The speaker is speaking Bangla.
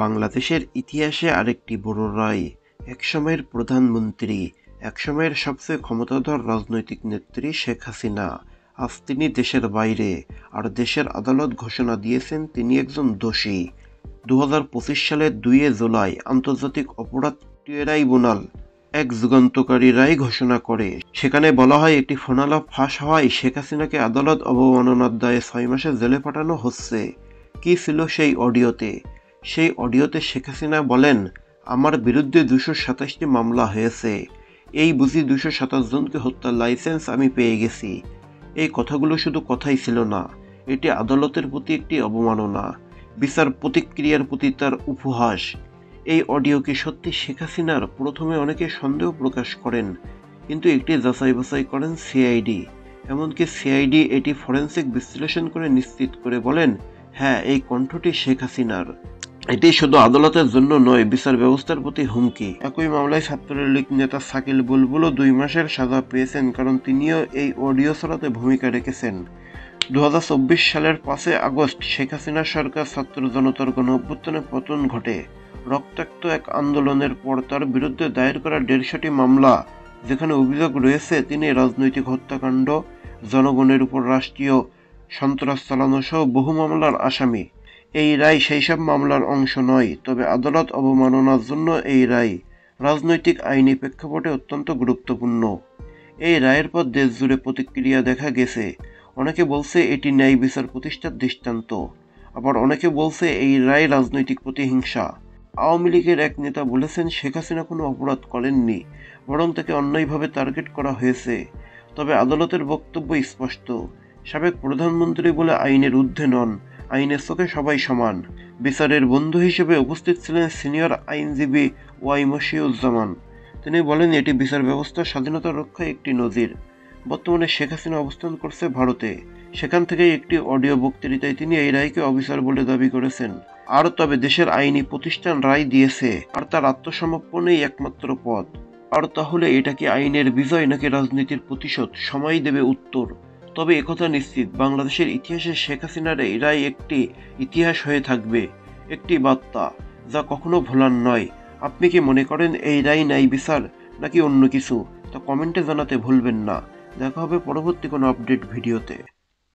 বাংলাদেশের ইতিহাসে আরেকটি বড় রায়। একসময়ের প্রধানমন্ত্রী, একসময়ের সবচেয়ে ক্ষমতাধর রাজনৈতিক নেত্রী শেখ হাসিনা, আজ তিনি দেশের বাইরে, আর দেশের আদালত ঘোষণা দিয়েছেন তিনি একজন দোষী। 2025 সালের 2 জুলাই আন্তর্জাতিক অপরাধ ট্রাইব্যুনাল এক যুগান্তকারী রায় ঘোষণা করে। সেখানে বলা হয়, একটি ফোনালাপ ফাঁস হওয়ায় শেখ হাসিনাকে আদালত অবমাননার দায়ে 6 মাসের জেলে পাঠানো হচ্ছে। কি ছিল সেই অডিওতে? সেই অডিওতে শেখ হাসিনা বলেন, আমার বিরুদ্ধে 227টি মামলা হয়েছে, এই বুঝি 227 জনকে হত্যার লাইসেন্স আমি পেয়ে গেছি। এই কথাগুলো শুধু কথাই ছিল না, এটি আদালতের প্রতি একটি অবমাননা, বিচার প্রতিক্রিয়ার প্রতি তার উপহাস। এই অডিও কি সত্যি শেখ হাসিনার? প্রথমে অনেকে সন্দেহ প্রকাশ করেন, কিন্তু একটি যাচাই বাছাই করেন সিআইডি। এমনকি সিআইডি এটি ফরেনসিক বিশ্লেষণ করে নিশ্চিত করে বলেন, হ্যাঁ, এই কণ্ঠটি শেখ হাসিনার। এটি শুধু আদালতের জন্য নয়, বিচার ব্যবস্থার প্রতি হুমকি। একই মামলায় ছাত্রলীগ নেতা শাকিল বুলবুলও 2 মাসের সাজা পেয়েছেন, কারণ তিনিও এই অডিও ছড়াতে ভূমিকা রেখেছেন। 2024 সালের 5 আগস্ট শেখ হাসিনা সরকার ছাত্র জনতার গণঅভ্যুত্থানে পতন ঘটে। রক্তাক্ত এক আন্দোলনের পর তার বিরুদ্ধে দায়ের করা 150টি মামলা, যেখানে অভিযোগ রয়েছে তিনি রাজনৈতিক হত্যাকাণ্ড, জনগণের উপর রাষ্ট্রীয় সন্ত্রাস চালানো সহ বহু মামলার আসামি। এই রায় সেই সব মামলার অংশ নয়, তবে আদালত অবমাননার জন্য এই রায় রাজনৈতিক আইনি প্রেক্ষাপটে অত্যন্ত গুরুত্বপূর্ণ। এই রায়ের পর দেশ জুড়ে প্রতিক্রিয়া দেখা গেছে। অনেকে বলছে এটি ন্যায় বিচার প্রতিষ্ঠার দৃষ্টান্ত, আবার অনেকে বলছে এই রায় রাজনৈতিক প্রতিহিংসা। আওয়ামী লীগের এক নেতা বলেছেন, শেখ হাসিনা কোনো অপরাধ করেননি, বরং তাকে অন্যায়ভাবে টার্গেট করা হয়েছে। তবে আদালতের বক্তব্য স্পষ্ট, সাবেক প্রধানমন্ত্রী বলে আইনের ঊর্ধ্বে নন, আইনের চোখে সবাই সমান। বিচারের বন্ধু হিসেবে উপস্থিত ছিলেন সিনিয়র আইনজীবী ওয়াই মশিউজ্জামান। তিনি বলেন, এটি বিচার ব্যবস্থার স্বাধীনতা রক্ষায় একটি নজির। বর্তমানে শেখ হাসিনা অবস্থান করছে ভারতে, সেখান থেকেই একটি অডিও বক্তৃতায় তিনি এই রায়কে অবিচার বলে দাবি করেছেন। আর তবে দেশের আইনি প্রতিষ্ঠান রায় দিয়েছে, আর তার আত্মসমর্পণেই একমাত্র পথ। আর তাহলে এটা কি আইনের বিজয় নাকি রাজনীতির প্রতিশোধ? সময় দেবে উত্তর। তবে একথা নিশ্চিত, বাংলাদেশের ইতিহাসে শেখ হাসিনার এই রায় একটি ইতিহাস হয়ে থাকবে, একটি বার্তা যা কখনো ভোলার নয়। আপনি কি মনে করেন এই রায় ন্যায় বিচার নাকি অন্য কিছু? তা কমেন্টে জানাতে ভুলবেন না। দেখা হবে পরবর্তী কোনো আপডেট ভিডিওতে।